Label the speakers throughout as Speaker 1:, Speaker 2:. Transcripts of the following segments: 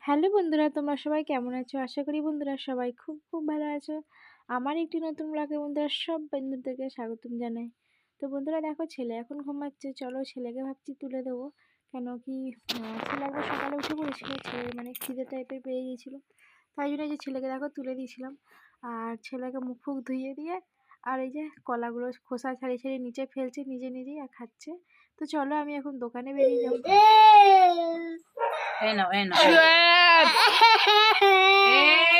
Speaker 1: Hello বন্ধুরা, তোমরা সবাই কেমন আছো? আশা করি বন্ধুরা সবাই খুব খুব ভালো আছো। আমার একটি নতুন ব্লগে বন্ধুরা সব বন্ধুদেরকে স্বাগতম জানাই। তো বন্ধুরা দেখো, ছেলে এখন ঘুমাচ্ছে, চলো ছেলেকে ভাবছি তুলে দেবো। কেন কি ছেলে একবার সকালে উঠে পড়েছিল, ছেলে মানে খিদে টাইপের পেয়ে গিয়েছিলো, তাই জন্য এই যে ছেলেকে দেখো তুলে দিয়েছিলাম। আর ছেলেকে মুখ ফুক ধুইয়ে দিয়ে আর এই যে কলাগুলো খোসা ছাড়িয়ে ছাড়িয়ে নিচে ফেলছে নিজে নিজেই আর খাচ্ছে। তো চলো আমি এখন দোকানে বেরিয়ে যাবো।
Speaker 2: এই নাও এই নাও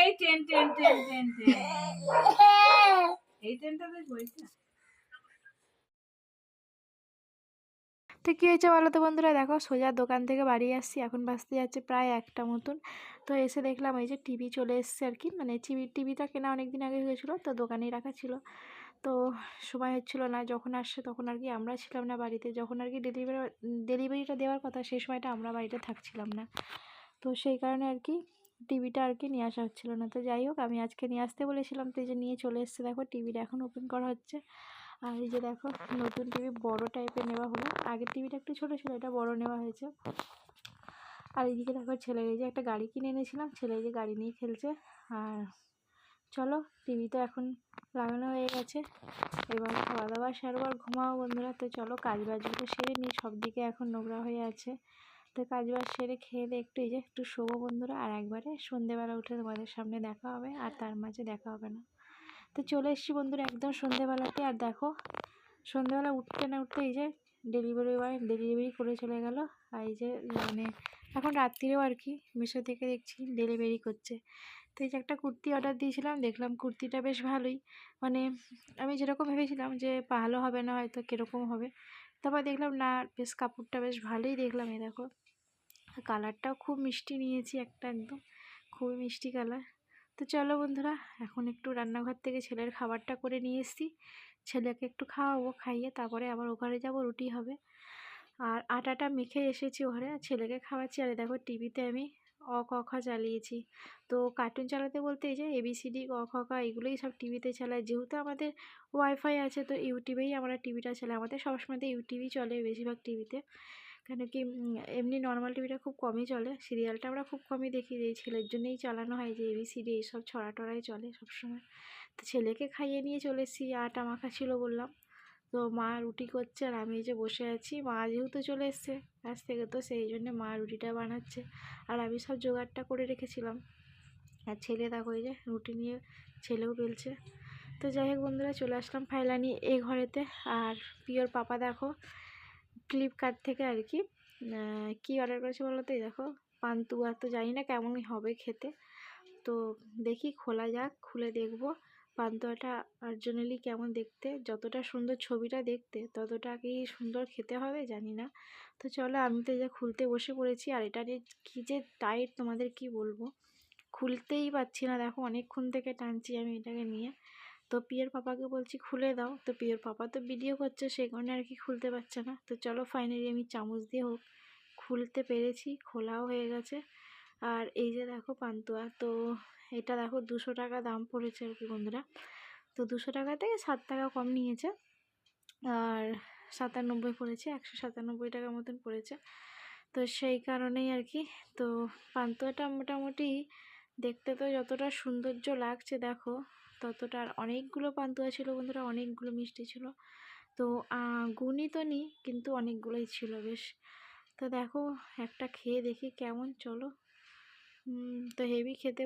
Speaker 2: এই ten ten ten ten ten এই টেনটা বেশ বইটা।
Speaker 1: তো কী হয়েছে বলো তো বন্ধুরা, দেখো সোজা দোকান থেকে বাড়ি আসছি, এখন বাজতে যাচ্ছে প্রায় 1টা মতন। তো এসে দেখলাম এই যে টিভি চলে এসছে আর কি, মানে টিভিটা কেনা অনেক দিন আগে হয়েছিলো, তো দোকানেই রাখা ছিল। তো সময় হচ্ছিলো না, যখন আসছে তখন আর কি আমরা ছিলাম না বাড়িতে, যখন আর কি ডেলিভারিটা দেওয়ার কথা সেই সময়টা আমরা বাড়িতে থাকছিলাম না। তো সেই কারণে আর কি টিভিটা আর কি নিয়ে আসা হচ্ছিলো না। তো যাই হোক, আমি আজকে নিয়ে আসতে বলেছিলাম, তো এই যে নিয়ে চলে এসছে। দেখো টিভিটা এখন ওপেন করা হচ্ছে। আর এই যে দেখো নতুন টিভি বড় টাইপের নেওয়া হলো, আগের টিভিটা একটু ছোটো ছিল, এটা বড় নেওয়া হয়েছে। আর এইদিকে দেখো ছেলে এই যে একটা গাড়ি কিনে এনেছিলাম, ছেলে এই যে গাড়ি নিয়ে খেলছে। আর চলো, টিভি তো এখন লাগানো হয়ে গেছে, এবার খাওয়া দাওয়া সারবো আর ঘুমাবো বন্ধুরা। তো চলো কাজ বাজগুলো সেরে নিই, সব দিকে এখন নোংরা হয়ে আছে। তো কাজ বাজ সেরে খেয়ে দিয়ে একটু এই যে একটু শোবো বন্ধুরা, আর একবারে সন্ধেবেলা উঠে তোমাদের সামনে দেখা হবে, আর তার মাঝে দেখা হবে না। তো চলে এসেছি বন্ধুরা একদম সন্ধেবেলাতে। আর দেখো সন্ধেবেলা উঠতে না উঠতে এই যে ডেলিভারি করে চলে গেল। আর এই যে মানে এখন রাত্রিরেও আর কি মিশো থেকে দেখছি ডেলিভারি করছে। তো এই যে একটা কুর্তি অর্ডার দিয়েছিলাম, দেখলাম কুর্তিটা বেশ ভালোই, মানে আমি যেরকম ভেবেছিলাম যে ভালো হবে না, হয়তো কীরকম হবে, তারপর দেখলাম না বেশ কাপড়টা বেশ ভালোই দেখলাম। এই দেখো কালারটাও খুব মিষ্টি নিয়েছি, একটা একদম খুবই মিষ্টি কালার। তো চলো বন্ধুরা, এখন একটু রান্নাঘর থেকে ছেলের খাবারটা করে নিয়ে এসেছি, ছেলেকে একটু খাওয়াবো, খাইয়ে তারপরে আবার ওখানে যাব, রুটি হবে। আর আটাটা মেখে এসেছি ওখানে, ছেলেকে খাওয়াচ্ছি। আর দেখো টিভিতে আমি অ ক খ চালিয়েছি। তো কার্টুন চালাতে বলতে এই যে ABCD ক খ ক এগুলোই সব টিভিতে চালায়, যেহেতু আমাদের ওয়াইফাই আছে তো ইউটিউবেই আমরা টিভিটা চালাই, আমাদের সবসময় তো ইউটিউবই চলে বেশিরভাগ টিভিতে। কেন কি এমনি নর্মাল টিভিটা খুব কমই চলে, সিরিয়ালটা আমরা খুব কমই দেখি, এই ছেলের জন্যই চালানো হয়, যে ABCD এইসব ছড়া টড়াই চলে সবসময়। তো ছেলেকে খাইয়ে নিয়ে চলে এসেছি, আটা মাখা ছিল বললাম। তো মা রুটি করছে আর আমি এই যে বসে আছি, মা যেহেতু চলে এসছে কাছ থেকে, তো সেই জন্য মা রুটিটা বানাচ্ছে আর আমি সব জোগাড়টা করে রেখেছিলাম। আর ছেলে দেখো এই যে রুটি নিয়ে ছেলেও বেলছে। তো যাই হোক বন্ধুরা, চলে আসলাম ফাইলানি এই ঘরেতে। আর পিওর পাপা দেখো ফ্লিপকার্ট থেকে আর কি কী অর্ডার করেছে বলো তো, এই দেখো পান্তুয়া। তো জানি না কেমনই হবে খেতে, তো দেখি খোলা যাক, খুলে দেখবো পান্তুয়াটা অরিজিনালি কেমন দেখতে। যতটা সুন্দর ছবিটা দেখতে ততটা কি সুন্দর খেতে হবে জানি না। তো চলো, আমি তো এই যে খুলতে বসে পড়েছি। আর এটা যে কী যে টাইট তোমাদের কি বলবো, খুলতেই পারছি না। দেখো অনেকক্ষণ থেকে টানছি আমি এটাকে নিয়ে। তো পিওর পাপাকে বলছি খুলে দাও, তো পিওর পাপা তো ভিডিও করছে, সেই কারণে আর কি খুলতে পারছে না। তো চলো ফাইনালি আমি চামচ দিয়ে হোক খুলতে পেরেছি, খোলাও হয়ে গেছে। আর এই যে দেখো পান্তুয়া, তো এটা দেখো 200 টাকা দাম পড়েছে আর কি বন্ধুরা। তো 200 টাকা থেকে 7 টাকা কম নিয়েছে, আর 97 পড়েছে, 197 টাকার মতন পড়েছে। তো সেই কারণেই আর কি। তো পান্তুয়াটা মোটামুটি দেখতে তো যতটা সৌন্দর্য লাগছে দেখো, ততটা আর অনেকগুলো পান্তুয়া ছিল বন্ধুরা, অনেকগুলো মিষ্টি ছিল। তো গুণই তো নি, কিন্তু অনেকগুলোই ছিল বেশ। তো দেখো একটা খেয়ে দেখি কেমন, চলো। তো হেভি খেতে